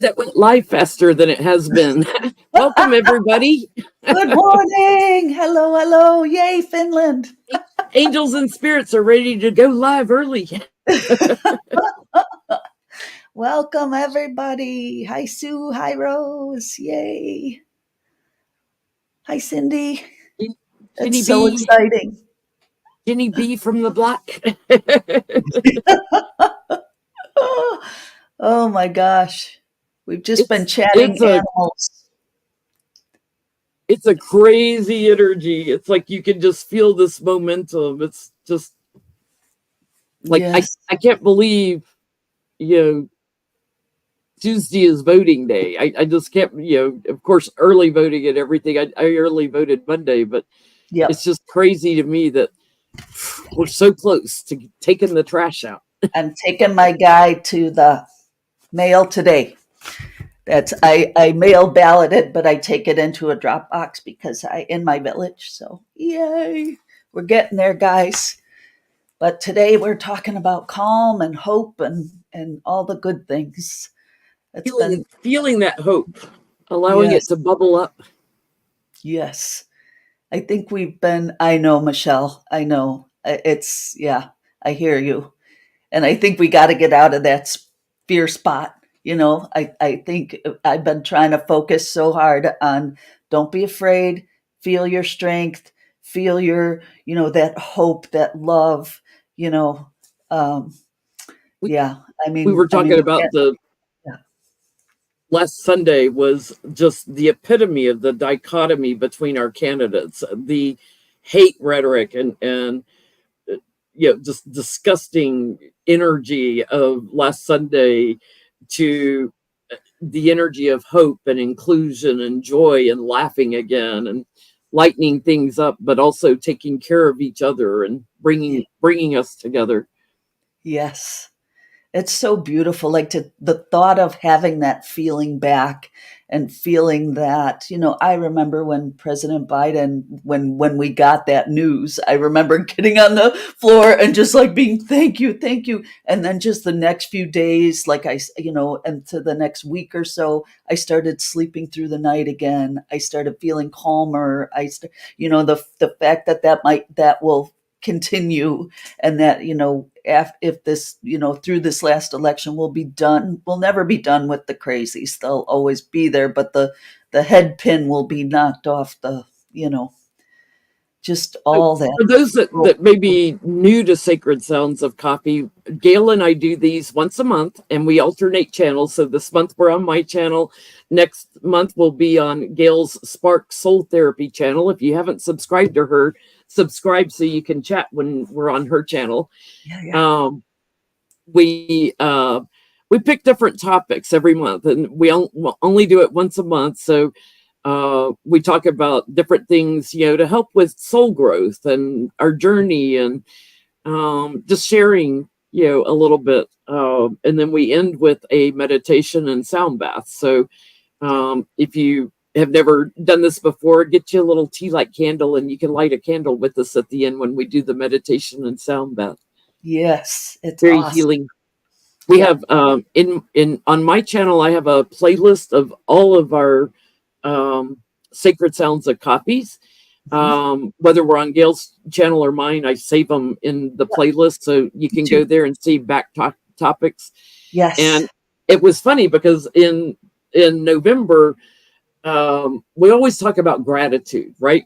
That went live faster than it has been. Welcome, everybody. Good morning. Hello, hello. Yay, Finland. Angels and spirits are ready to go live early. Welcome, everybody. Hi, Sue. Hi, Rose. Yay. Hi, Cindy. Jenny It's so B. exciting. Jenny B from the block. Oh, my gosh. We've just been it's chatting it's a animals. it's a crazy energy. It's like you can just feel this momentum. It's just like I Yes. I can't believe you know Tuesday is voting day. I just can't of course early voting and everything. I early voted Monday, but it's Yep. just crazy to me that we're so close to taking the trash out. I'm taking my guy to the mail today. I mail ballot it, but I take it into a drop box because I in my village. So yay. We're getting there, guys. But today we're talking about calm and hope and all the good things. It's been Feeling that hope, allowing it yes, to bubble up. yes. I think we've been I know, Michelle. I know. It's yeah, I hear you. And I think we got to get out of that fear spot. I think I've been trying to focus so hard on don't be afraid, feel your strength, feel your, that hope, that love, you know. Um, We yeah, we were talking we about can't. the Yeah. last Sunday was just the epitome of the dichotomy between our candidates, the hate rhetoric and just disgusting energy of last Sunday to the energy of hope and inclusion and joy and laughing again and lightening things up, but also taking care of each other and bringing us together. Yes. It's so beautiful, like the thought of having that feeling back and feeling that, I remember when President Biden, when we got that news, I remember getting on the floor and just like being, thank you, thank you. And then just the next few days, and to the next week or so, I started sleeping through the night again. I started feeling calmer. The fact that will continue and that if this through this last election we'll never be done with the crazies. They'll always be there, but the head pin will be knocked off the just So all that. for those Oh, that may be new to Sacred Sounds of Coffee, Gail and I do these once a month and we alternate channels. So this month we're on my channel. Next month we'll be on Gail's Spark Soul Therapy channel. If you haven't subscribed to her, subscribe so you can chat when we're on her channel. yeah, yeah. Um, we pick different topics every month and we'll only do it once a month. So we talk about different things, to help with soul growth and our journey and just sharing, a little bit. And then we end with a meditation and sound bath. So if you have never done this before, get you a little tea light candle and you can light a candle with us at the end when we do the meditation and sound bath. Yes, it's Very awesome. healing. We Yeah. have in on my channel, I have a playlist of all of our Sacred Sounds of copies. Mhm. Whether we're on Gail's channel or mine, I save them in the playlist so you can go Two. there and see back topics. Yes. And it was funny because in November, we always talk about gratitude, right?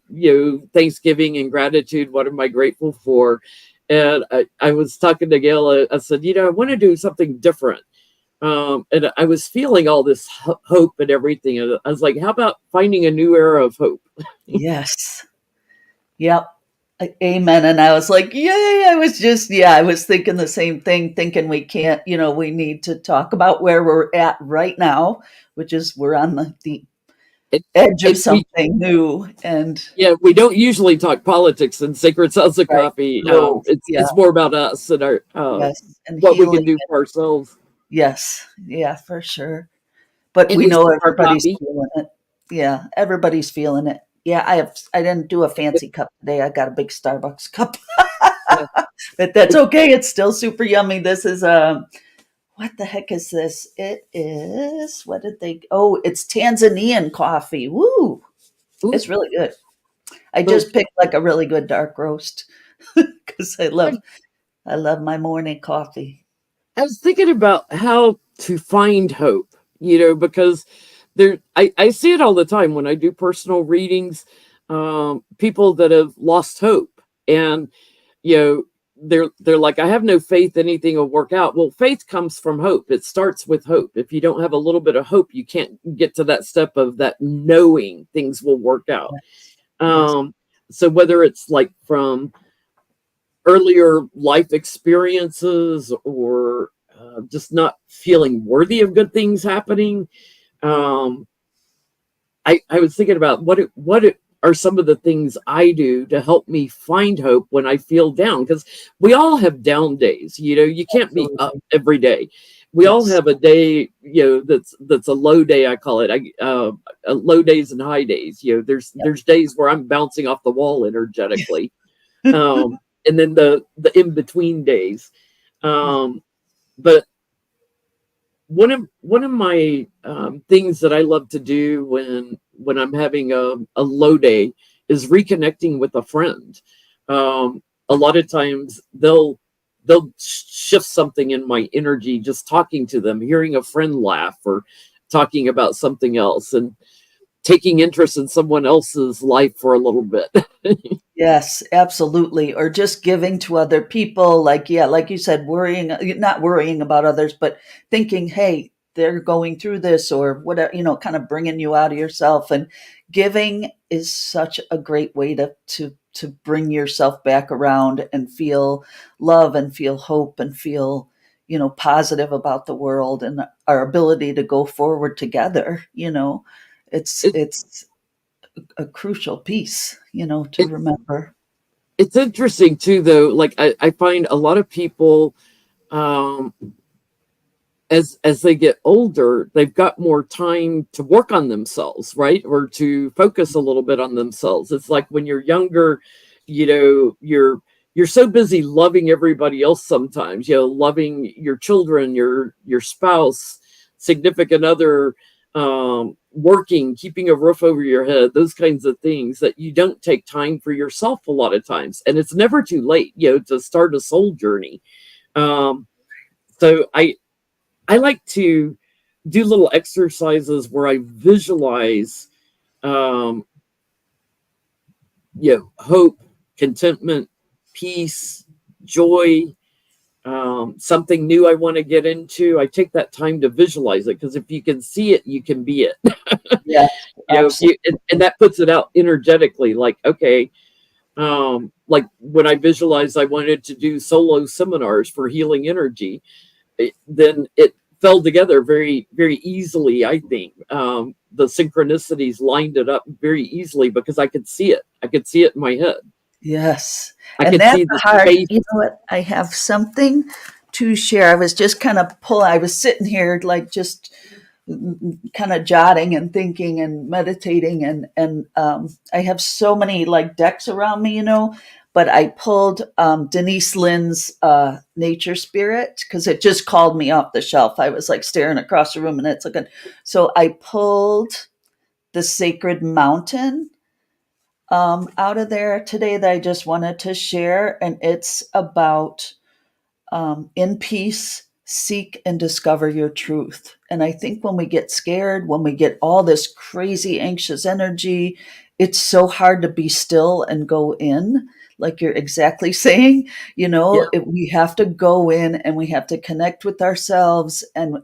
Thanksgiving and gratitude. What am I grateful for? And I was talking to Gail. I said, I want to do something different. And I was feeling all this hope and everything. And I was like, how about finding a new era of hope? Yes. Yep. Amen. And I was like, yay. I was thinking the same thing, thinking we can't, we need to talk about where we're at right now, which is we're on the It, edge of it, we, something new. And yeah, we don't usually talk politics in Sacred Sounds of right. Coffee. No. Yeah. It's more about us and our Yes. And what we can healing. do for ourselves. Yes. Yeah, for sure. But At we least know our everybody's coffee. feeling it. Yeah. Everybody's feeling it. Yeah. I didn't do a fancy cup today. I got a big Starbucks cup, Yeah. but that's okay. It's still super yummy. This is what the heck is this? It is, what did they, oh, it's Tanzanian coffee. Woo! Ooh, It's really good. I so just picked like a really good dark roast because I love my morning coffee. I was thinking about how to find hope, because I see it all the time when I do personal readings, people that have lost hope. And, you know, they're like, I have no faith anything will work out. Well, faith comes from hope. It starts with hope. If you don't have a little bit of hope, you can't get to that step of that knowing things will work out. Yes. Um, so whether it's like from earlier life experiences or just not feeling worthy of good things happening. Um, I was thinking about are some of the things I do to help me find hope when I feel down, because we all have down days. You can't be up Absolutely. every day. We all Yes. have a day, that's a low day. I call it. Low days and high days. There's days where I'm bouncing off the wall energetically, um, and then the in between days. Um, but one of my things that I love to do when I'm having a low day is reconnecting with a friend. A lot of times they'll shift something in my energy just talking to them, hearing a friend laugh, or talking about something else, and taking interest in someone else's life for a little bit. Yes, absolutely. Or just giving to other people, like, yeah, like you said, not worrying about others, but thinking, hey, they're going through this or whatever, kind of bringing you out of yourself. And giving is such a great way to bring yourself back around and feel love and feel hope and feel, positive about the world and our ability to go forward together. It's it, it's a crucial piece, to it remember. it's interesting too, though. Like I find a lot of people, um, as they get older, they've got more time to work on themselves, right? Or to focus a little bit on themselves. It's like when you're younger, you're so busy loving everybody else sometimes, loving your children, your spouse, significant other, working, keeping a roof over your head, those kinds of things, that you don't take time for yourself a lot of times. And it's never too late, to start a soul journey. Um, so I like to do little exercises where I visualize, um, hope, contentment, peace, joy, something new I want to get into. I take that time to visualize it, because if you can see it, you can be it. Yes, If absolutely. you and that puts it out energetically. Like, okay, like when I visualized I wanted to do solo seminars for healing energy, then it fell together very, very easily. I think the synchronicities lined it up very easily because I could see it. I could see it in my head. Yes. I And could that's see the hard. space. You know what? I have something to share. I was just kind of I was sitting here like just kind of jotting and thinking and meditating and I have so many like decks around me, but I pulled Denise Lynn's Nature Spirit because it just called me off the shelf. I was like staring across the room and it's like so I pulled the Sacred Mountain out of there today that I just wanted to share. And it's about in peace, seek and discover your truth. And I think when we get scared, when we get all this crazy anxious energy, it's so hard to be still and go in. Like you're exactly saying, Yeah, we have to go in and we have to connect with ourselves and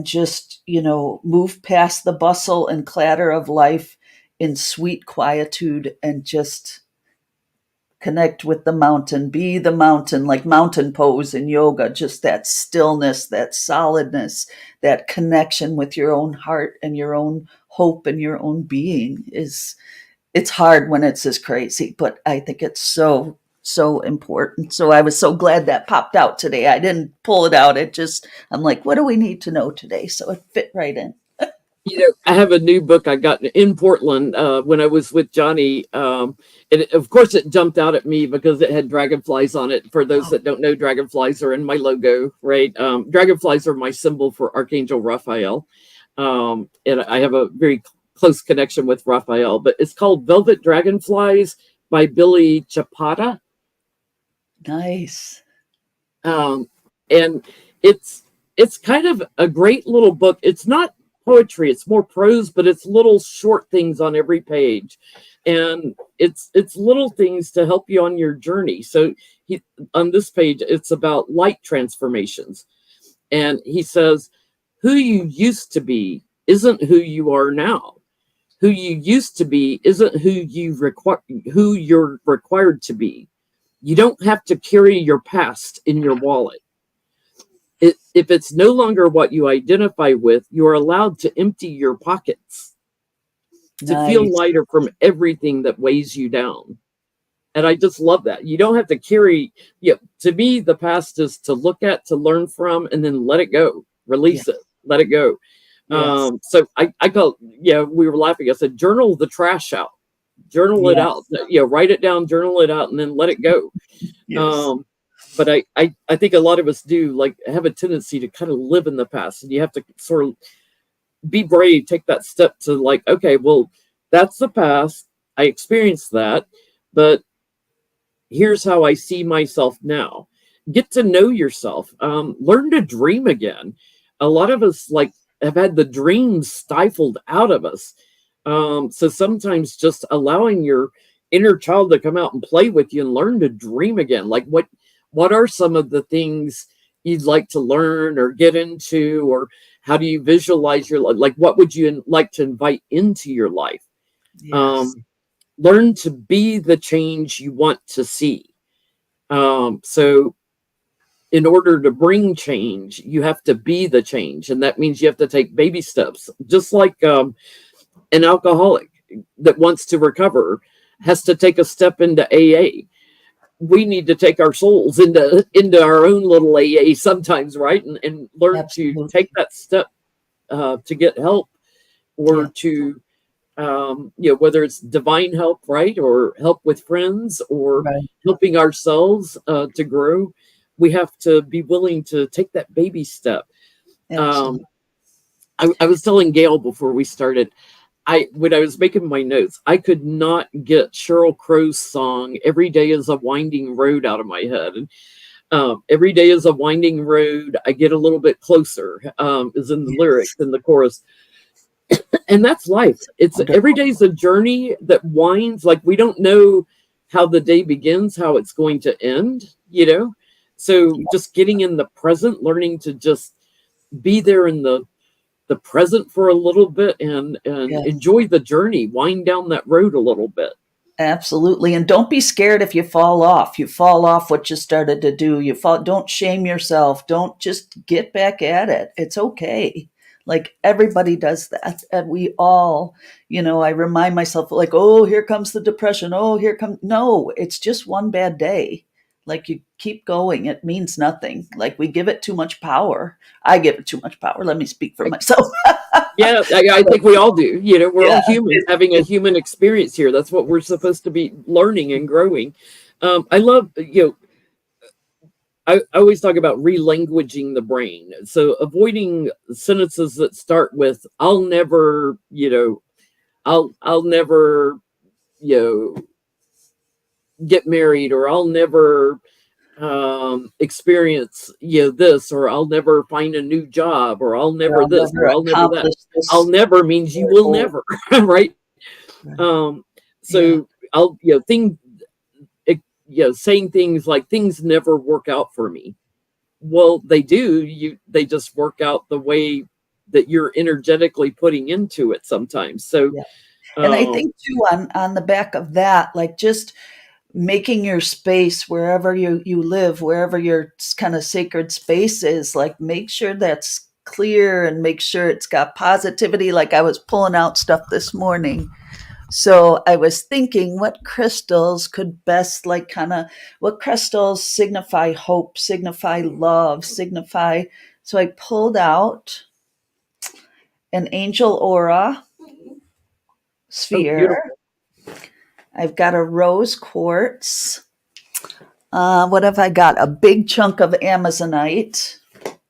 just, move past the bustle and clatter of life in sweet quietude and just connect with the mountain, be the mountain, like mountain pose in yoga, just that stillness, that solidness, that connection with your own heart and your own hope and your own being it's hard when it's this crazy, but I think it's so, so important. So I was so glad that popped out today. I didn't pull it out. I'm like, what do we need to know today? So it fit right in. I have a new book I got in Portland when I was with Johnny. And of course, it jumped out at me because it had dragonflies on it. For those Oh, that don't know, dragonflies are in my logo, right? Dragonflies are my symbol for Archangel Raphael. And I have a very close connection with Raphael, but it's called Velvet Dragonflies by Billy Chapata. nice. Um, and it's it's kind of a great little book. It's not poetry; it's more prose, but it's little short things on every page, and it's little things to help you on your journey. So he on this page, it's about light transformations, and he says, "Who you used to be isn't who you are now. Who you used to be isn't who you're required to be. You don't have to carry your past in your wallet. If it's no longer what you identify with, you are allowed to empty your pockets to feel Nice. lighter from everything that weighs you down." And I just love that. You don't have to carry, to me, the past is to look at, to learn from, and then let it go, Yeah. release it, let it go. Yes. So I call, we were laughing. I said, journal the trash out, journal it out, Yes. write it down, journal it out, and then let it go. Yes. Um, but I think a lot of us do like have a tendency to kind of live in the past, and you have to sort of be brave, take that step to like, okay, well, that's the past. I experienced that, but here's how I see myself now. Get to know yourself. Learn to dream again. A lot of us like have had the dreams stifled out of us. So sometimes just allowing your inner child to come out and play with you and learn to dream again. Like what are some of the things you'd like to learn or get into, or how do you visualize your life? Like what would you like to invite into your life? Yes. Um, Learn to be the change you want to see. So in order to bring change, you have to be the change, and that means you have to take baby steps. Just like an alcoholic that wants to recover has to take a step into AA. We need to take our souls into our own little AA sometimes, right? And learn to take Absolutely. that step to get help, or Yeah. to whether it's divine help, right, or help with friends, or Right. helping ourselves to grow. We have to be willing to take that baby step. Absolutely. um, I was telling Gail before we started, I when I was making my notes, I could not get Cheryl Crow's song "Every Day Is a Winding Road" out of my head. And every day is a winding road, I get a little bit closer, is in the lyrics, Yes. in the chorus. And that's life. It's every Wonderful. day's a journey that winds. Like we don't know how the day begins, how it's going to end. So Yeah. just getting in the present, learning to just be there in the present for a little bit, and Yes. enjoy the journey, wind down that road a little bit. Absolutely. And don't be scared if you fall off. You fall off what you started to do. You fall, don't shame yourself. Don't, just get back at it. It's okay. Like everybody does that. And we all, I remind myself like, oh, here comes the depression. Oh, here comes, no, it's just one bad day. Like you keep going. It means nothing. Like we give it too much power. I give it too much power. Let me speak for myself. Yeah, I think we all do. We're all Yeah. humans It, having a it, human experience here. That's what we're supposed to be learning and growing. I love, I always talk about relanguaging the brain. So avoiding sentences that start with "I'll never," I'll never, get married, or I'll never experience this, or I'll never find a new job, or I'll or never I'll this, never or I'll never that. accomplish I'll this. never means you Or, will oh, never, right? right. Um, Yeah. so I'll thing it, saying things like things never work out for me. Well, they do. They just work out the way that you're energetically putting into it sometimes. So Yeah. And I um think too on the back of that, like just making your space wherever you live, wherever your kind of sacred space is, like make sure that's clear and make sure it's got positivity. Like I was pulling out stuff this morning. So I was thinking what crystals could best like kind of what crystals signify hope, signify love, signify. So I pulled out an angel aura Oh, sphere. beautiful. I've got a rose quartz. What have I got? A big chunk of Amazonite,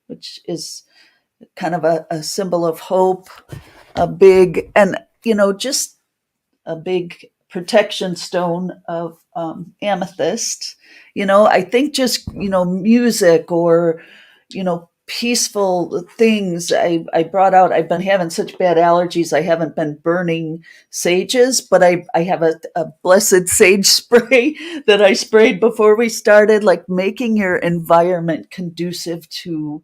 which is kind of a symbol of hope. A big, and just a big protection stone of amethyst. I think just, music or, peaceful things. I brought out, I've been having such bad allergies. I haven't been burning sages, but I have a blessed sage spray that I sprayed before we started, like making your environment conducive to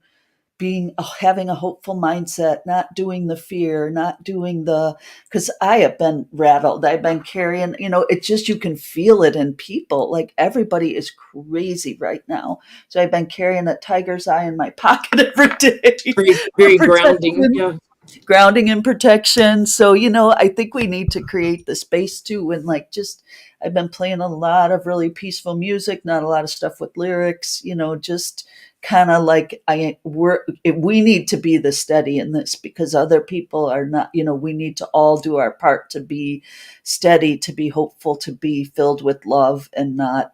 being having a hopeful mindset, not doing the fear, not doing the, because I have been rattled. I've been carrying, it just, you can feel it in people. Like everybody is crazy right now. So I've been carrying a tiger's eye in my pocket every day Very, for very grounding. protection, Yeah. grounding and protection. So, I think we need to create the space too. And like, just, I've been playing a lot of really peaceful music, not a lot of stuff with lyrics, just kind of like we need to be the steady in this because other people are not, we need to all do our part to be steady, to be hopeful, to be filled with love and not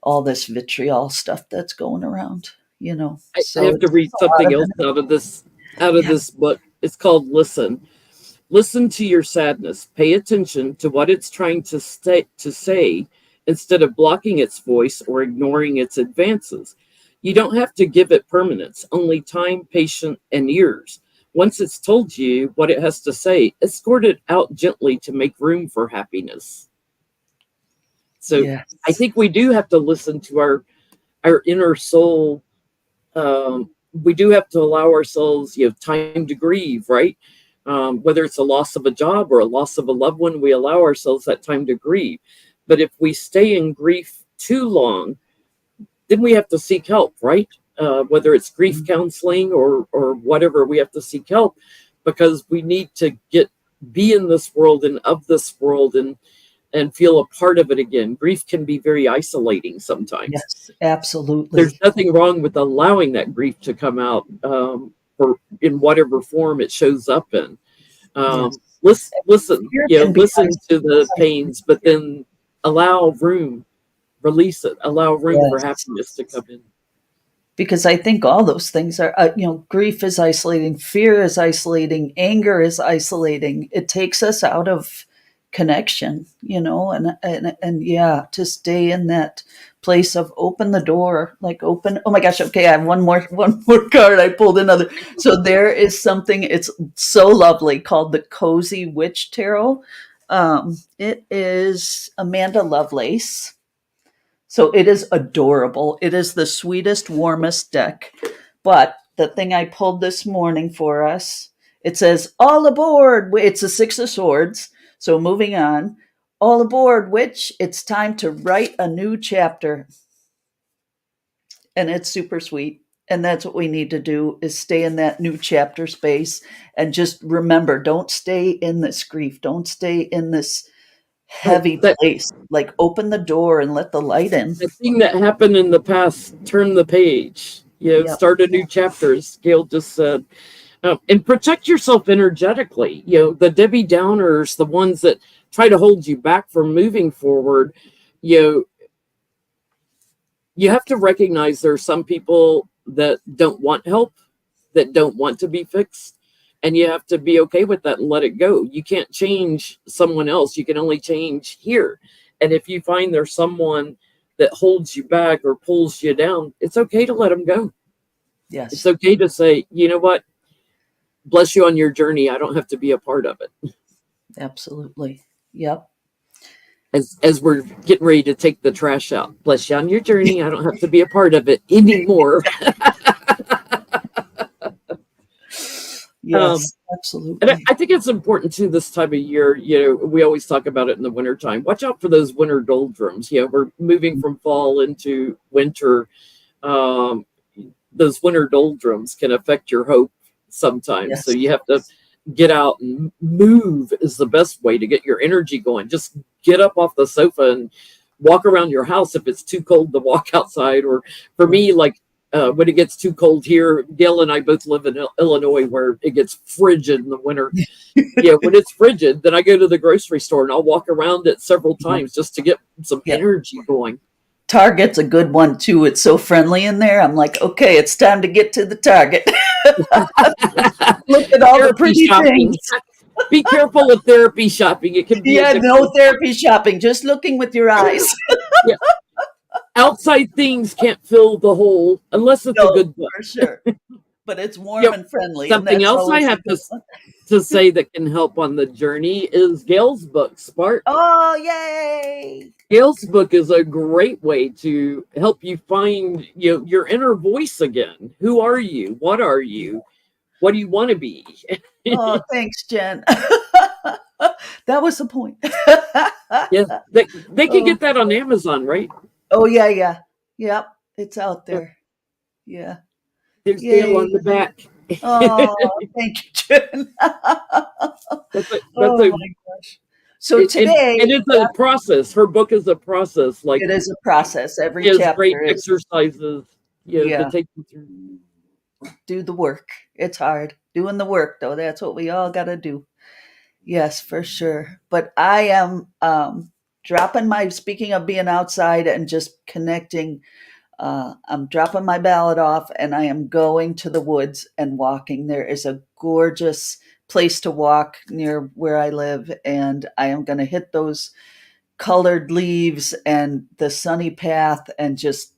all this vitriol stuff that's going around, I so have to it's read a lot something of else it. out of Yeah. this book. It's called Listen. Listen to your sadness. Pay attention to what it's trying to say instead of blocking its voice or ignoring its advances. You don't have to give it permanence, only time, patience, and ears. Once it's told you what it has to say, escort it out gently to make room for happiness. So I Yes. think we do have to listen to our inner soul. We do have to allow ourselves, time to grieve, right? Whether it's a loss of a job or a loss of a loved one, we allow ourselves that time to grieve. But if we stay in grief too long, then we have to seek help, right? Whether it's grief counseling or whatever, we have to seek help because we need to be in this world and of this world and feel a part of it again. Grief can be very isolating sometimes. Yes, There's absolutely. nothing wrong with allowing that grief to come out, or in whatever form it shows up in. Yes. Listen, Fear can be listen to the isolating. pains, but then allow room, release it, allow room for Yes. happiness to come in. Because I think all those things are, grief is isolating, fear is isolating, anger is isolating. It takes us out of connection, and yeah, to stay in that place of open the door, like open. Oh my gosh. Okay. I have one more card. I pulled another. So there is something, it's so lovely called the Cozy Witch Tarot. It is Amanda Lovelace. So it is adorable. It is the sweetest, warmest deck. But the thing I pulled this morning for us, it says, all aboard. It's a Six of Swords. So moving on. All aboard, witch. It's time to write a new chapter. And it's super sweet. And that's what we need to do is stay in that new chapter space and just remember, don't stay in this grief. Don't stay in this Right. heavy That place. Like open the door and let the light in. that thing that happened in the past, turn the page. Yep. Start a new chapter, as Gail just said. And protect yourself energetically. The Debbie Downers, the ones that try to hold you back from moving forward. You know, you have to recognize there are some people that don't want help, that don't want to be fixed, and you have to be okay with that and let it go. You can't change someone else. You can only change here. And if you find there's someone that holds you back or pulls you down, it's okay to let them go. It's Yes. okay to say, you know what, bless you on your journey. I don't have to be a part of it. Absolutely. Yep. As we're getting ready to take the trash out, bless you on your journey. I don't have to be a part of it anymore. um, Yes, and absolutely. I think it's important too this time of year. We always talk about it in the wintertime. Watch out for those winter doldrums. We're moving from fall into winter. Um, those winter doldrums can affect your hope sometimes. So Yes. you have to get out and move is the best way to get your energy going. Just get up off the sofa and walk around your house if it's too cold to walk outside. Or for Right. me, like when it gets too cold here. Gail and I both live in Illinois, where it gets frigid in the winter. Yeah, when it's frigid, then I go to the grocery store and I'll walk around it several times just to get some Yeah. energy going. Target's a good one too. It's so friendly in there. I'm like, okay, it's time to get to the Target. Look at all the Therapy pretty shopping. things. Be careful with therapy shopping. It can be Yeah, addictive. no therapy shopping, just looking with your eyes. Yeah. Outside things can't fill the hole unless it's a No, good book. for sure. But it's warm Yep. and friendly, and Something that's else I always a have good one. to say that can help on the journey is Gail's book, Spark. Oh, yay! Gail's book is a great way to help you find your inner voice again. Who are you? What are you? What do you want to be? Oh, thanks, Jen. That was the point. Yeah, they can Oh, get that on Amazon, right? oh, yeah, yeah. Yep, it's out Yeah, there. Yeah. there's Gail Yay. on the back. Oh, thank you, Jen. That's Oh a my gosh. So today, and it's a process. Her book is a process. Like, it is a process. Every she has great chapter is, exercises, to yeah, take you through. do the work. It's hard. Doing the work, though. That's what we all got to do. Yes, for sure. But I am dropping my, speaking of being outside and just connecting, I'm dropping my ballot off and I am going to the woods and walking. There is a gorgeous place to walk near where I live, and I am going to hit those colored leaves and the sunny path and just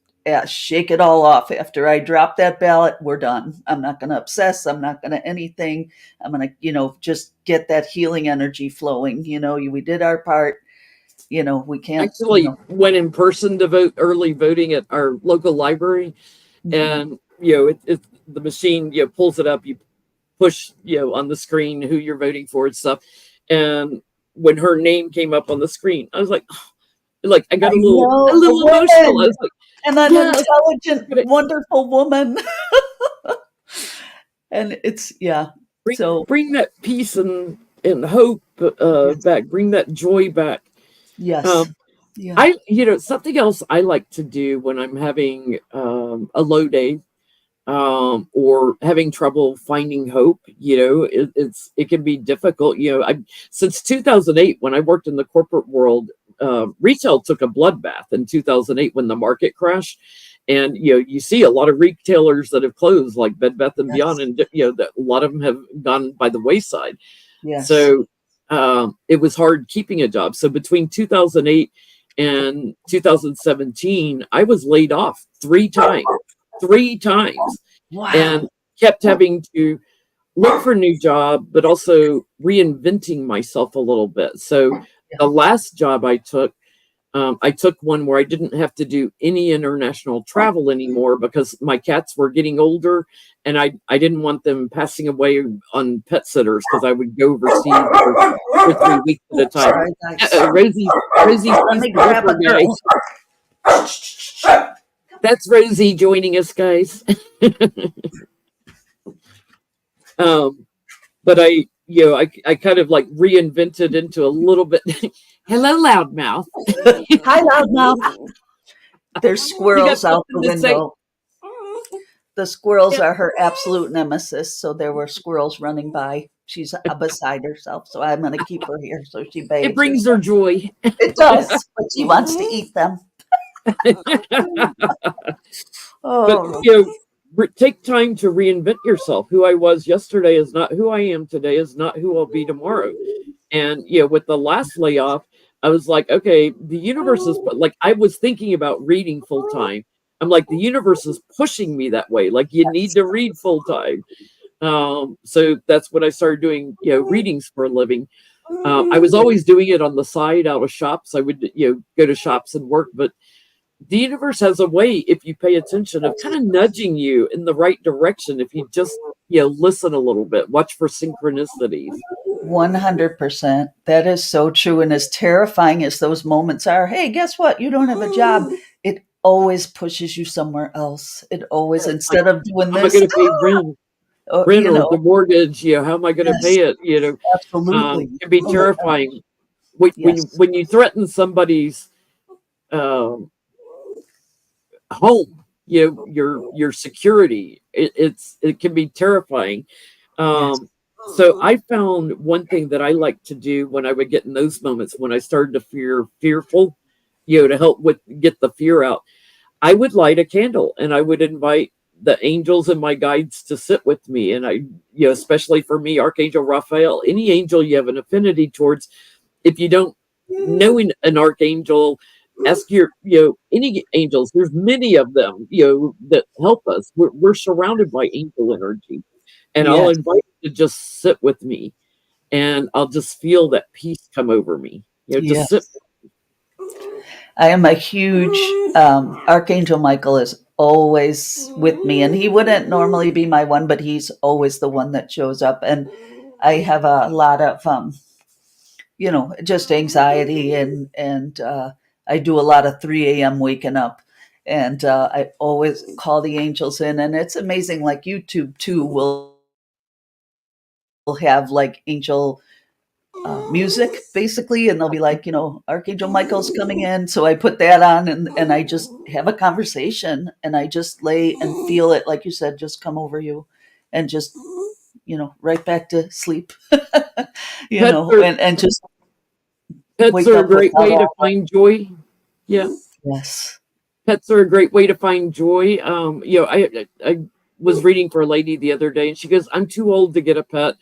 shake it all off. After I drop that ballot, we're done. I'm not going to obsess. I'm not going to anything. I'm going to, just get that healing energy flowing. We did our part. We can't, Actually went in person to vote early voting at our local library, mhm. and the machine pulls it up. You push on the screen who you're voting for and stuff. And when her name came up on the screen, I was like I I got a know, a little emotional. I woman was like, and an yes, intelligent, wonderful woman. And it's, yeah. So, bring that peace and hope yes, back. Bring that joy back. yes, Um, yeah, something else I like to do when I'm having a low day, or having trouble finding hope. It can be difficult. I Since 2008, when I worked in the corporate world, retail took a bloodbath in 2008 when the market crashed. And you see a lot of retailers that have closed, like Bed Bath and Beyond, yes, and that a lot of them have gone by the wayside. yes. So it was hard keeping a job. So between 2008 and 2017, I was laid off three times, Wow. and kept having to look for a new job, but also reinventing myself a little bit. So Yeah. the last job I took one where I didn't have to do any international travel anymore because my cats were getting older, and I didn't want them passing away on pet sitters because I would go overseas for 3 weeks at a Oops, time. sorry, guys. Rosie Let sees me the grab a zipper, guys. girl. That's Rosie joining us, guys. um, but I kind of like reinvented into a little bit. Hello, loudmouth. Hi, loudmouth. There's You got squirrels out the something to say? window. The squirrels Yeah, are her absolute nemesis, so there were squirrels running by. She's beside herself, so I'm going to keep her here so she it behaves brings her herself. joy. It does, but she wants to eat them. But Oh, take time to reinvent yourself. Who I was yesterday is not who I am today. Is not who I'll be tomorrow. And with the last layoff, I was like, okay, the universe is, but like I was thinking about reading full time. I'm like, the universe is pushing me that way. Like, you need yes. to read full time. So that's what I started doing, readings for a living. I was always doing it on the side out of shops. I would, go to shops and work, but the universe has a way, if you pay attention, of kind of nudging you in the right direction. If you just, listen a little bit, watch for synchronicities. 100%. That is so true. And as terrifying as those moments are, hey, guess what? You don't have a job. It always pushes you somewhere else. It always, Like, instead of doing how am I this, going to pay rent? oh, Rent or the mortgage? How am I going to yes, pay it? absolutely. Can be Oh my God. terrifying. Yes. When you threaten somebody's um, home, your security. It can be terrifying. Yes. So I found one thing that I like to do when I would get in those moments when I started to feel fearful, to help with get the fear out. I would light a candle and I would invite the angels and my guides to sit with me. And especially for me, Archangel Raphael, any angel you have an affinity towards, if you don't know an archangel, ask any angels. There's many of them, that help us. We're surrounded by angel energy, and I'll Yes. invite you to just sit with me, and I'll just feel that peace come over me. Just sit. Yes. I am a huge Archangel Michael is always with me, and he wouldn't normally be my one, but he's always the one that shows up. And I have a lot of just anxiety, and I do a lot of 3 a.m. waking up, and I always call the angels in, and it's amazing. Like YouTube too will have like angel music basically, and they'll be like, Archangel Michael's coming in, so I put that on, and I just have a conversation, and I just lay and feel it, like you said, just come over you, and just right back to sleep. Pets are And just pets wake are a up great without way to all find joy. Yeah. yes. Pets are a great way to find joy. I was reading for a lady the other day, and she goes, "I'm too old to get a pet.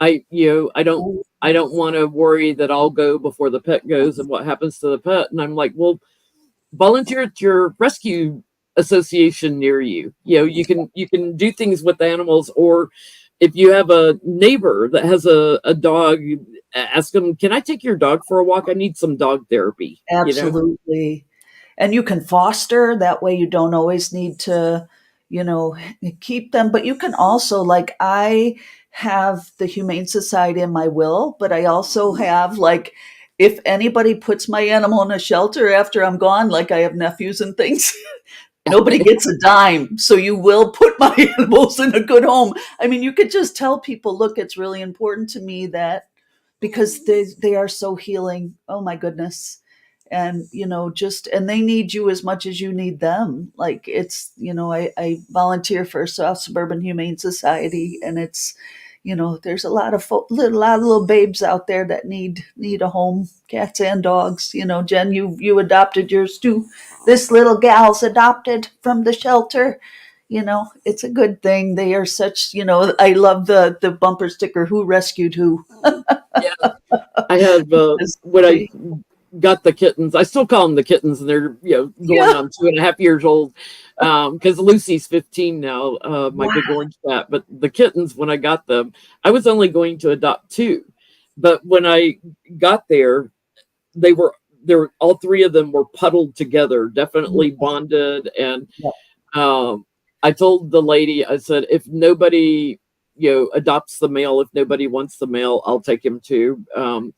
I don't want to worry that I'll go before the pet goes, and what happens to the pet." And I'm like, "Well, volunteer at your rescue association near you. You can do things with animals, or if you have a neighbor that has a dog, ask them, "Can I take your dog for a walk? I need some dog therapy." Absolutely. And you can foster that way. You don't always need to, you know, keep them, but you can also, like, I have the Humane Society in my will, but I also have, like, if anybody puts my animal in a shelter after I'm gone, like I have nephews and things, nobody gets a dime. So you will put my animals in a good home. I mean, you could just tell people, look, it's really important to me that, because they are so healing. Oh my goodness. And just, and they need you as much as you need them. Like, it's, I volunteer for South Suburban Humane Society, and it's, there's a lot of little babes out there that need a home, cats and dogs. Jen, you adopted yours too. This little gal's adopted from the shelter. It's a good thing. They are such, I love the bumper sticker, who rescued who. Yeah, I have when I They, got the kittens. I still call them the kittens, and they're going yeah. on 2.5 years old. Because Lucy's 15 now, my big Wow. orange cat. But the kittens, when I got them, I was only going to adopt two. But when I got there, they were all three of them were puddled together, definitely bonded. And Yep. um, I told the lady, I said, if nobody adopts the male, if nobody wants the male, I'll take him too.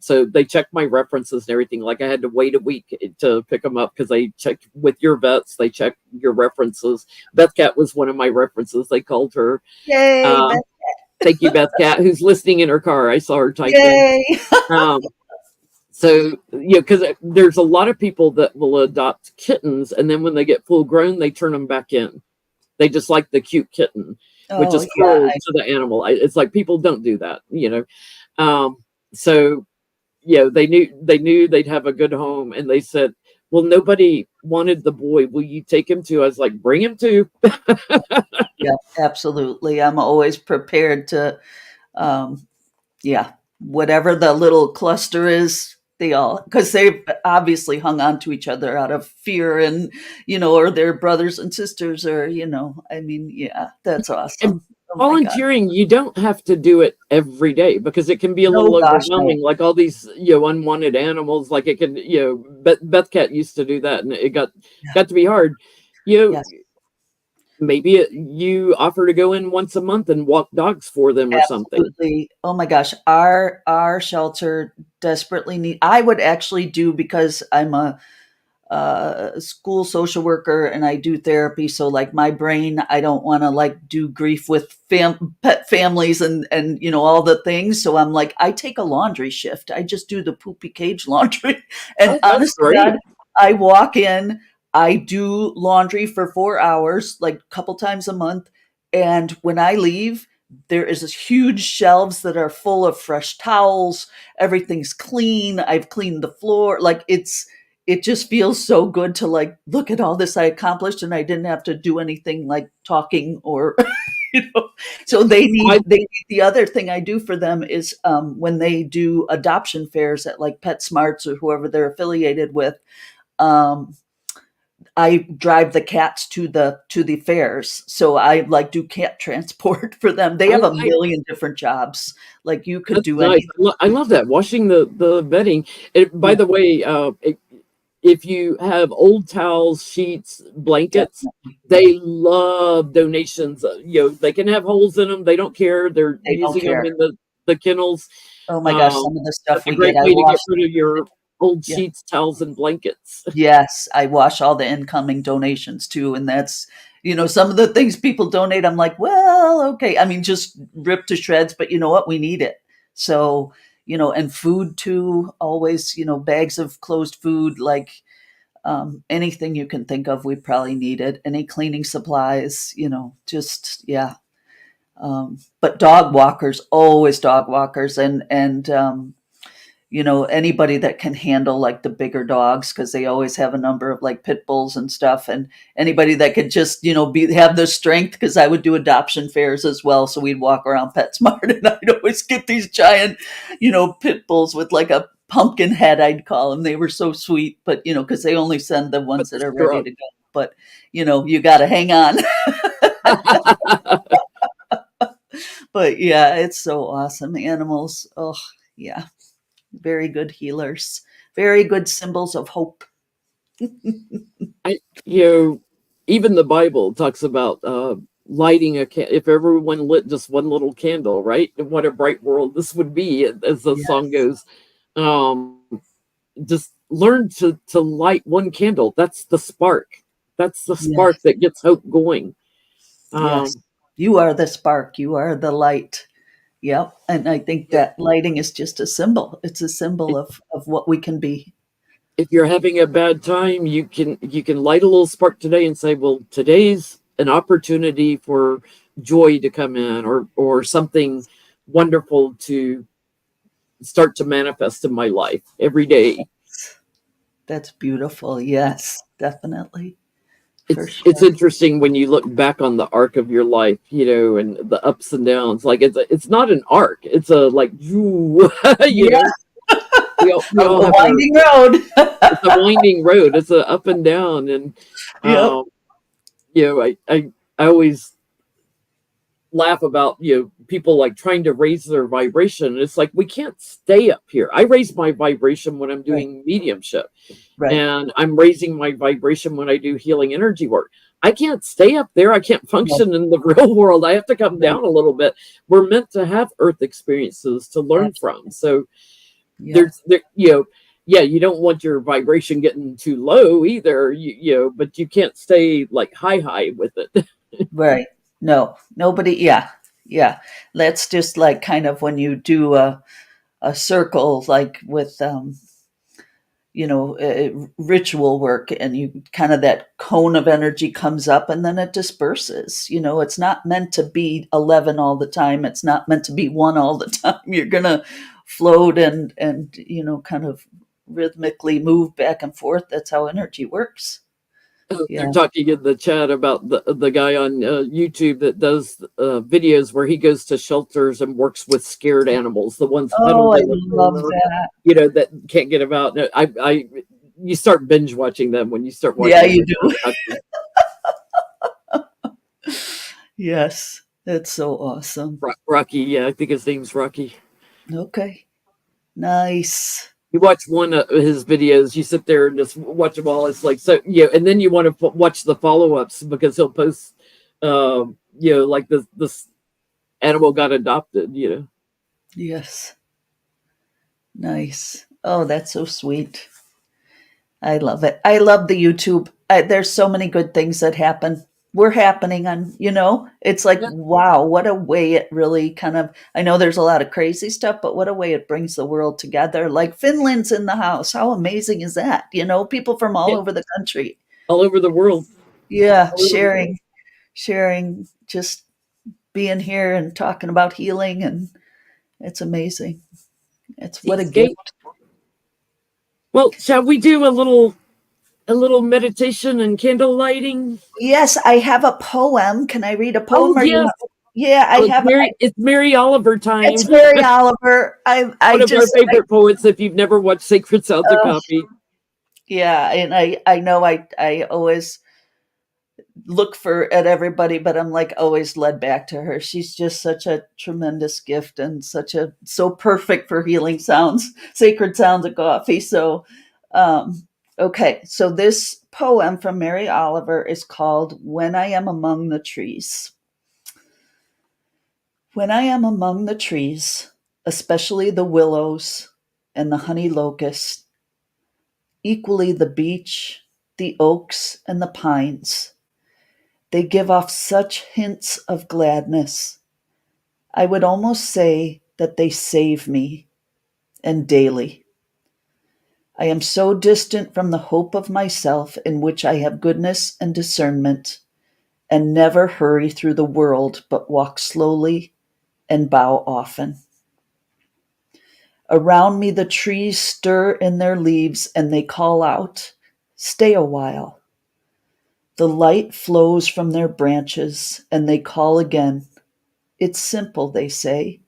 So they checked my references and everything. Like, I had to wait a week to pick them up, because they checked with your vets, they check your references. Beth Cat was one of my references, they called her. Yay, um, Beth. Thank you, Beth Cat, who's listening in her car. I saw her type in. Yay. um, so, because there's a lot of people that will adopt kittens, and then when they get full grown, they turn them back in. They just like the cute kitten, which Oh, is yeah. cruel to the animal. It's like, people don't do that. So they knew they'd have a good home, and they said, "Well, nobody wanted the boy. Will you take him too?" I was like, "Bring him too." Yeah, absolutely. I'm always prepared to, um, yeah, whatever the little cluster is, because they've obviously hung on to each other out of fear, and, or their brothers and sisters, or, I mean, yeah, that's And awesome. Oh my God. volunteering, you don't have to do it every day, because it can be a No, little gosh, no. overwhelming. Like, all these unwanted animals, like, it can, Beth Cat used to do that, and it Yeah. got to be hard. you know Yes. Maybe you offer to go in once a month and walk dogs for them or something. Absolutely. Oh my gosh, our shelter desperately need. I would actually do, because I'm a school social worker and I do therapy. So, like, my brain, I don't want to, like, do grief with pet families and all the things. So I'm like, I take a laundry shift. I just do the poopy cage laundry, and Oh, that's honest to God, great. I walk in. I do laundry for 4 hours, like a couple times a month. And when I leave, there is this huge shelves that are full of fresh towels. Everything's clean. I've cleaned the floor. Like it just feels so good to like look at all this I accomplished and I didn't have to do anything like talking or you know. So I they need the other thing I do for them is when they do adoption fairs at like PetSmarts or whoever they're affiliated with. Um, I drive the cats to the fairs. So I like do cat transport for them. They have a I million different jobs. Like you could That's do nice. anything. I love that, washing the bedding. By Yeah, the way, if you have old towels, sheets, blankets, definitely. they love donations. They can have holes in them. They don't care. They're They don't using them care. in the kennels. Oh my gosh, Um, some of the stuff that's a we get, great I way to get wash. rid of your old Yeah. sheets, towels, and blankets. Yes, I wash all the incoming donations too. And that's, some of the things people donate, I'm like, well, okay. I mean, just rip to shreds, but you know what? We need it. So, and food too, always, bags of closed food, like anything you can think of, we probably need it. Any cleaning supplies, just, yeah. But dog walkers, always dog walkers. Anybody that can handle like the bigger dogs because they always have a number of like pit bulls and stuff, and anybody that could just have the strength because I would do adoption fairs as well, so we'd walk around PetSmart and I'd always get these giant pit bulls with like a pumpkin head, I'd call them. They were so sweet, but because they only send the But ones that they're are ready strong. to go, but you got to hang on. But yeah, it's so awesome. Animals, oh yeah, very good healers, very good symbols of hope. I, you know, Even the Bible talks about lighting if everyone lit just one little candle, right? What a bright world this would be, as the song Yes, goes. Um, just learn to light one candle. That's the spark. That's the spark yes, that gets hope going. yes. Um, You are the spark. You are the light. Yep. And I think if, that lighting is just a symbol. It's a symbol of what we can be. if you're having a bad time, you can light a little spark today and say, "Well, today's an opportunity for joy to come in, or something wonderful to start to manifest in my life every day." That's beautiful. Yes, definitely. For It's sure. interesting when you look back on the arc of your life, and the ups and downs. Like it's not an arc; it's a like, you Yeah. know. We Of all the have our. winding road. It's a winding road. It's a up and down, and Yep. um, I always laugh about people like trying to raise their vibration. It's like we can't stay up here. I raise my vibration when I'm Right. doing mediumship, Right. and I'm raising my vibration when I do healing energy work. I can't stay up there. I can't No, function in the real world. I have to come right. down a little bit. We're meant to have earth experiences to learn from. Absolutely. So Yep. yeah, you don't want your vibration getting too low either, but you can't stay like high with it. Right. No, nobody. Yeah. Yeah. That's just like kind of when you do a circle, like with, ritual work, and you kind of that cone of energy comes up and then it disperses. It's not meant to be 11 all the time. It's not meant to be one all the time. You're going to float and kind of rhythmically move back and forth. That's how energy works. They're Yeah. talking in the chat about the guy on YouTube that does videos where he goes to shelters and works with scared animals, the ones Oh, huddled I in a love corner, that. that can't get about. No, you start binge watching them when you start Yeah, watching you the do. docu. Yes. That's so awesome. Rocky, yeah, I think his name's Rocky. Okay. Nice. You watch one of his videos, you sit there and just watch them all. It's like, so, and then you want to watch the follow ups because he'll post, like this animal got adopted. Yes. Nice. Oh, that's so sweet. I love it. I love the YouTube. There's so many good things that happen. We're happening it's like, Yeah, wow, what a way it really kind of, I know there's a lot of crazy stuff, but what a way it brings the world together. Like Finland's in the house. How amazing is that? People from all yeah, over the country. all over the world. Yeah, All over the world. sharing, just being here and talking about healing, and it's amazing. It's what a Cheesecake. gift. Well, shall we do a little meditation and candle lighting? Yes, I have a poem. Can I read a Oh poem? Or yes. you? Yeah, I Oh, have. It's Mary Oliver It's time. Mary Oliver. I One of our just, favorite poets. If you've never watched Sacred Sounds of uh, Coffee, yeah, and I know I always look for at everybody, but I'm like always led back to her. She's just such a tremendous gift and so perfect for healing sounds, sacred sounds of coffee. So, okay, so this poem from Mary Oliver is called "When I Am Among the Trees." When I am among the trees, especially the willows and the honey locust, equally the beech, the oaks, and the pines, they give off such hints of gladness. I would almost say that they save me, and daily. I am so distant from the hope of myself in which I have goodness and discernment, and never hurry through the world, but walk slowly and bow often. Around me, the trees stir in their leaves and they call out, "Stay a while." The light flows from their branches and they call again. "It's simple," they say,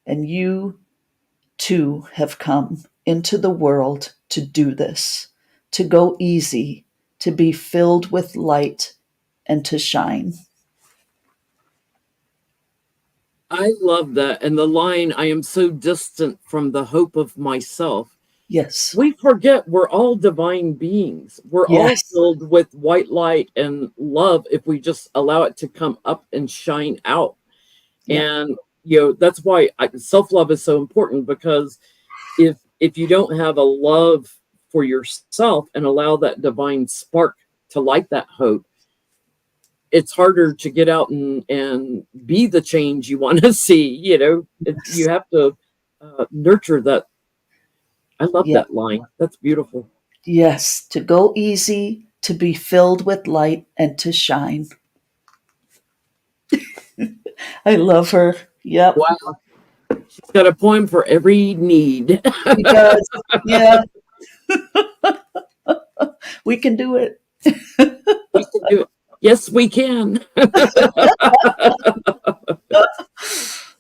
"and you too have come into the world to do this, to go easy, to be filled with light and to shine." I love that. And the line, "I am so distant from the hope of myself." Yes, We forget we're all divine beings. We're all yes, filled with white light and love if we just allow it to come up and shine out. yeah, And that's why self love is so important, because if you don't have a love for yourself and allow that divine spark to light that hope, it's harder to get out and be the change you want to see. You yes, have to nurture that. I love yeah, that line. That's beautiful. yes, to go easy, to be filled with light and to shine. I love her. Yep, Wow. She's got a poem for every need. she does. Yeah, we can do it. We can do it. Yes, we can.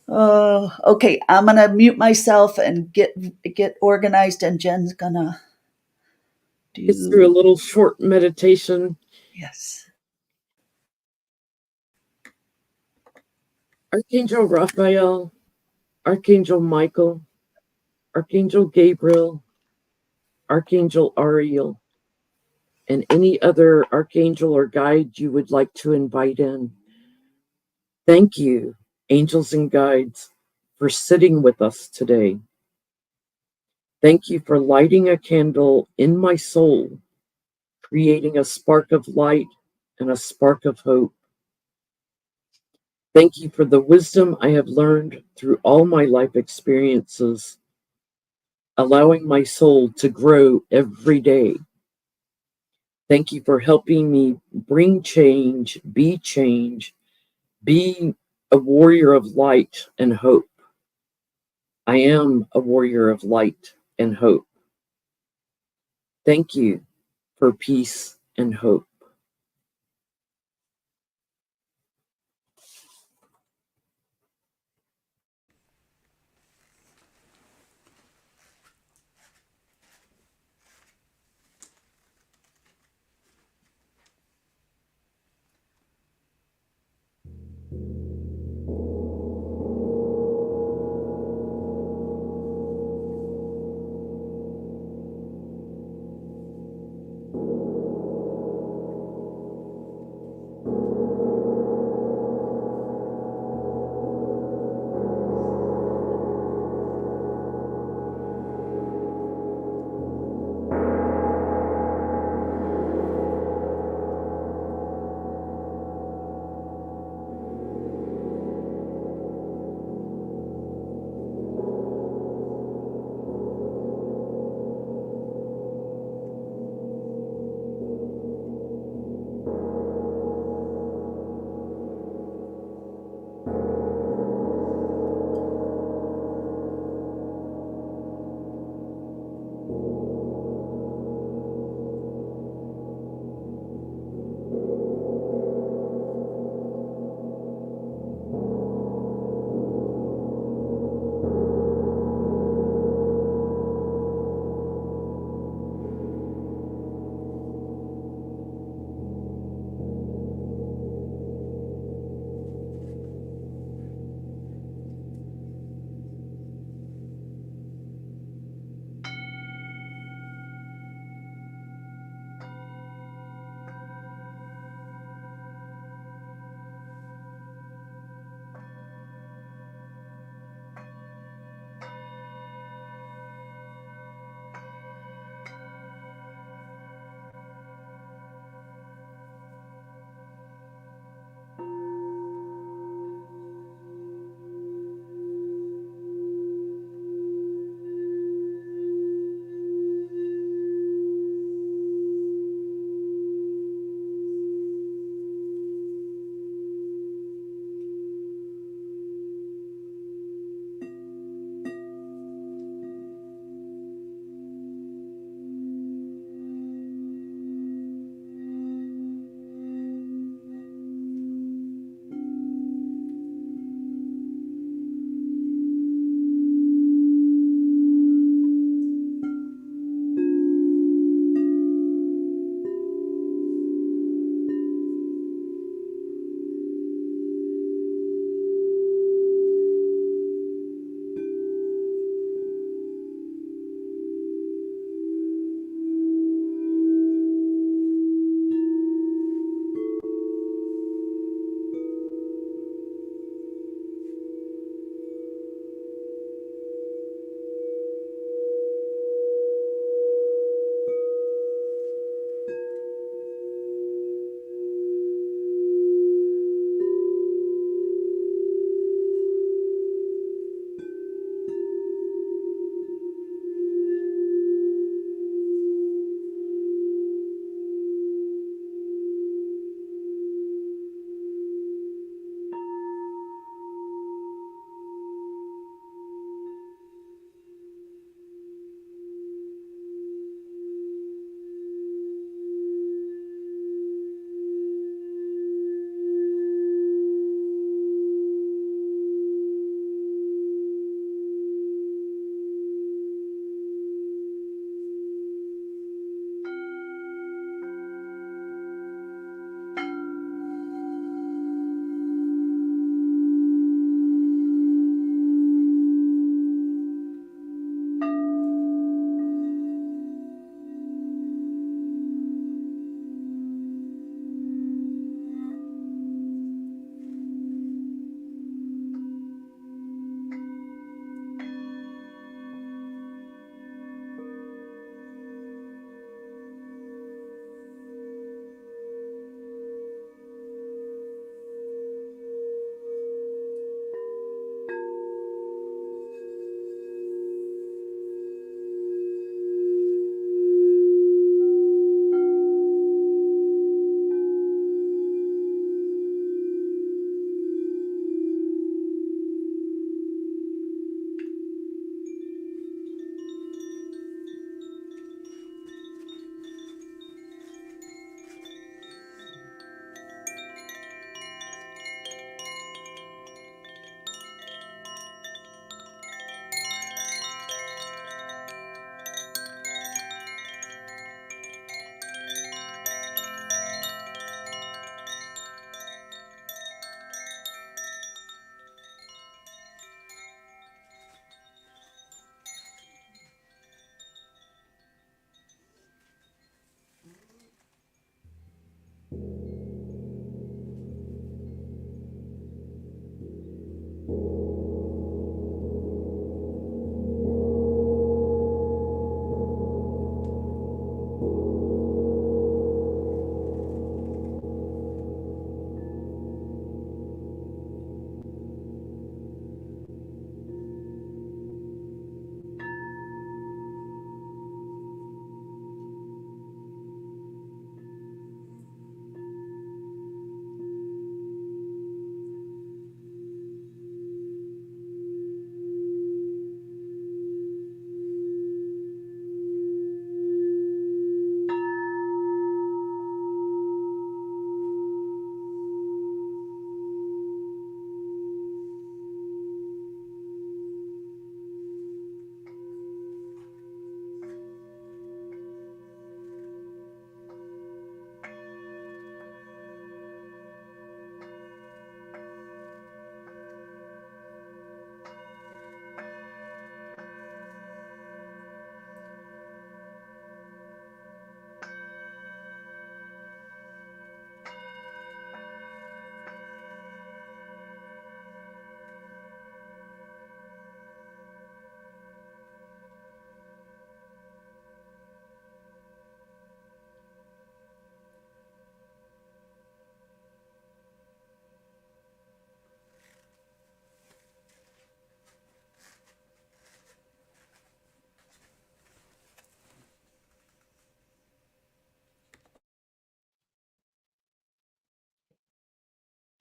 Okay, I'm gonna mute myself and get organized, and Jen's gonna It's through do. a little short meditation. Yes. Archangel Raphael, Archangel Michael, Archangel Gabriel, Archangel Ariel, and any other archangel or guide you would like to invite in. Thank you, angels and guides, for sitting with us today. Thank you for lighting a candle in my soul, creating a spark of light and a spark of hope. Thank you for the wisdom I have learned through all my life experiences, allowing my soul to grow every day. Thank you for helping me bring change, be a warrior of light and hope. I am a warrior of light and hope. Thank you for peace and hope.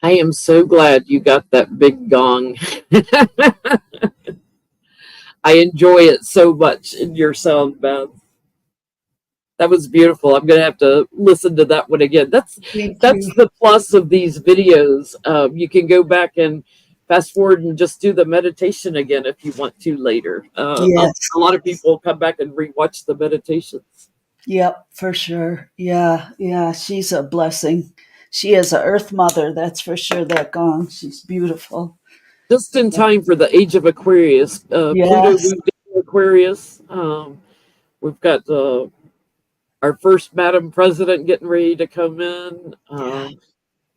I am so glad you got that big gong. I enjoy it so much in your sound, Beth. That was beautiful. I'm going to have to listen to that one again. Thank That's you. the plus of these videos. You can go back and fast forward and just do the meditation again if you want to later. Yes. A lot of people come back and rewatch the meditations. Yep, for sure. Yeah, yeah. She's a blessing. She is a Earth Mother, that's for sure. That gong. She's beautiful. Just in time for the age of Aquarius. Pluto Yes. moved into Aquarius. We've got our first Madam President getting ready to come in. Yeah.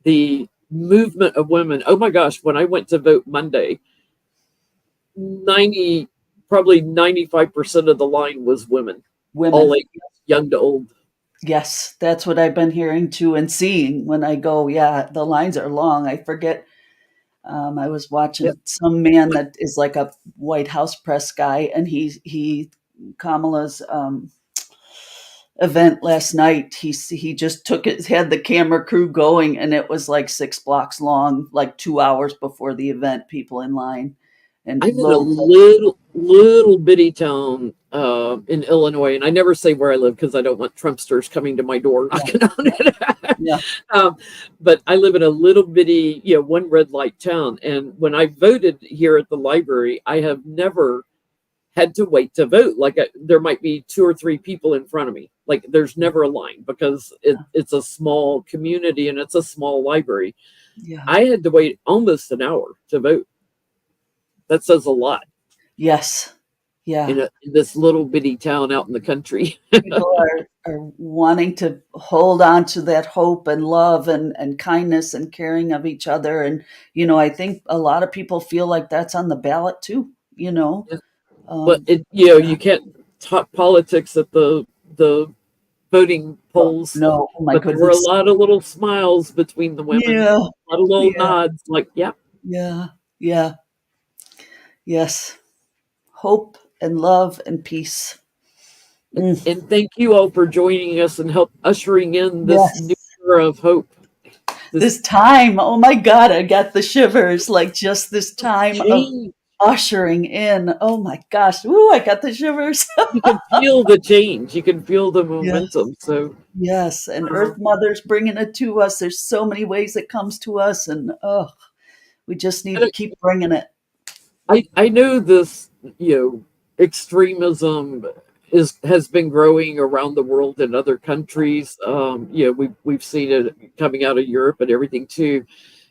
The movement of women. Oh my gosh, when I went to vote Monday, 90, probably 95% of the line was women, all Women. ages, young to old. Yes, that's what I've been hearing too and seeing when I go. Yeah, the lines are long. I forget. I was Yep. watching some man that is like a White House press guy, and he Kamala's event last night. He just took it, had the camera crew going, and it was like 6 blocks long, like 2 hours before the event. People in line, and I'm in a loads of little bitty town in Illinois, and I never say where I live because I don't want Trumpsters coming to my door yeah, knocking on it. yeah, But I live in a little bitty, one red light town, and when I voted here at the library, I have never had to wait to vote. Like there might be two or three people in front of me. Like there's never a line because it's a small community and it's a small library. yeah. I had to wait almost an hour to vote. That says a lot Yes, yeah. in this little bitty town out in the country. People are wanting to hold on to that hope and love and kindness and caring of each other. And, I think a lot of people feel like that's on the ballot too, you know. But Um, you can't talk politics at the voting oh, polls. no, oh my But there were a goodness. lot of little smiles between the women, Yeah, a lot of little yeah, nods, like, "Yep." yeah, yeah, yes. Hope and love and peace. Mm, And thank you all for joining us and help ushering in this new yes. era of hope. This This time, oh my God, I got the shivers. Like just this time of change, ushering in. Oh my gosh. Ooh, I got the shivers. you can feel the change. You can feel the Yeah. momentum. So Yes, and uh, Earth Mother's bringing it to us. There's so many ways it comes to us, and oh, we just need to keep bringing it. I know this, extremism has been growing around the world in other countries. We've seen it coming out of Europe and everything too.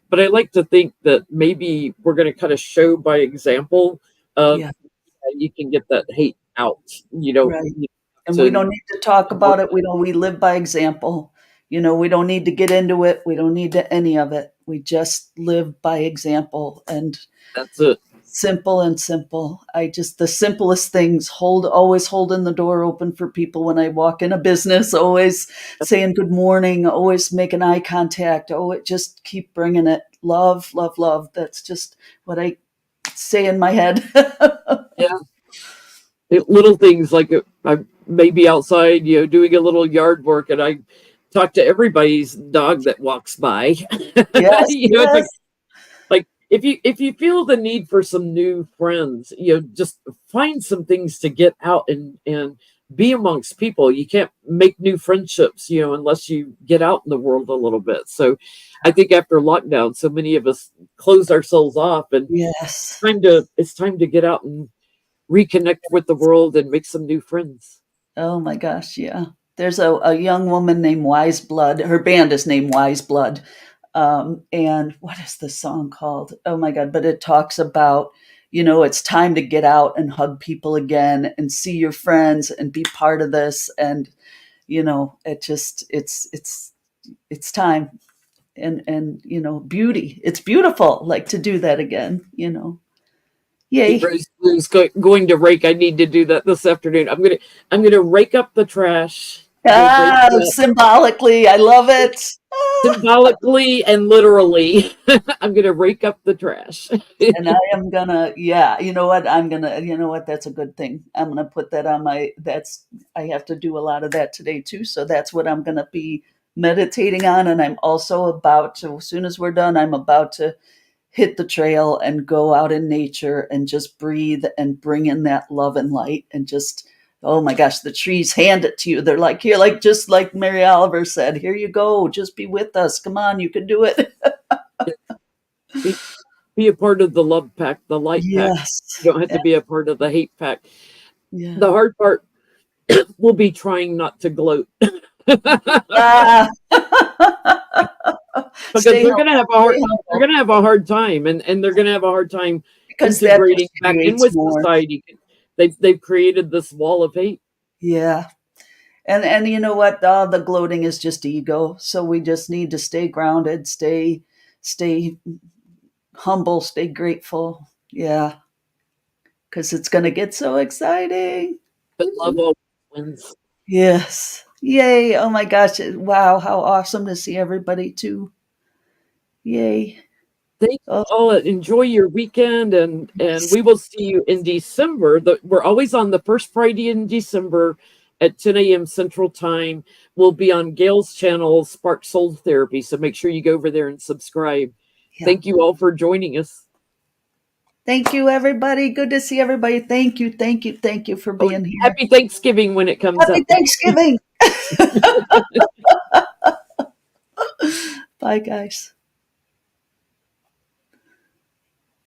But I like to think that maybe we're going to kind of show by example of Yeah, how you can get that hate out. You don't right. you And we have don't need to talk to. about it. We live by example. We don't need to get into it. We don't need to any of it. We just live by example and That's it. simple and simple. I just the simplest things always holding the door open for people when I walk in a business, always saying good morning, always making eye contact. Oh, it just keep bringing it. Love, love, love. That's just what I say in my head. Yeah. Little things like I may be outside, doing a little yard work, and I talk to everybody's dog that walks by. Yes, It's yes. like if you feel the need for some new friends, just find some things to get out and be amongst people. You can't make new friendships, unless you get out in the world a little bit. So I think after lockdown, so many of us closed ourselves off, and Yes. it's time to get out and reconnect with the world and make some new friends. Oh my gosh, yeah. There's a young woman named Wise Blood. Her band is named Wise Blood. And what is the song called? Oh my God. But it talks about, it's time to get out and hug people again and see your friends and be part of this. And, it just, it's time. And beauty. It's beautiful, like to do that again. Yay. Rose Blue's going to rake. I need to do that this afternoon. I'm gonna rake up the trash. Go rake Ah, it up symbolically. I love it. Ah. symbolically and literally. I'm gonna rake up the trash. And I am gonna, yeah, you know what, that's a good thing. I'm gonna put that on I have to do a lot of that today too. So that's what I'm gonna be meditating on. And I'm also about to, as soon as we're done, I'm about to hit the trail and go out in nature and just breathe and bring in that love and light and just, oh my gosh, the trees hand it to you. They're like, here, like, just like Mary Oliver said, here you go, just be with us, come on, you can do it. Be, be a part of the love pack, the light pack. Yes. You don't have to be a part of the hate pack. Yeah. The hard part will be trying not to gloat. Ah. Because Stay they're gonna humble, have a hard stay they're humble, gonna have a hard time, and they're gonna have a hard time because that integrating just back in creates with more. society. They've created this wall of hate. Yeah. And you know what? All the gloating is just ego. So we just need to stay grounded, stay humble, stay grateful. Yeah, because it's going to get so exciting. But love always wins. Yes. Yay. Oh my gosh. Wow. How awesome to see everybody too. Yay. Thank you Oh, all. Enjoy your weekend, and yes. we will see you in December. We're always on the first Friday in December at 10 a.m. Central Time. We'll be on Gail's channel, Spark Soul Therapy. So make sure you go over there and subscribe. Yeah. Thank you all for joining us. Thank you, everybody. Good to see everybody. Thank you. Thank you. Thank you for Oh, being here. happy Thanksgiving when it comes Happy up. Thanksgiving. Bye, guys.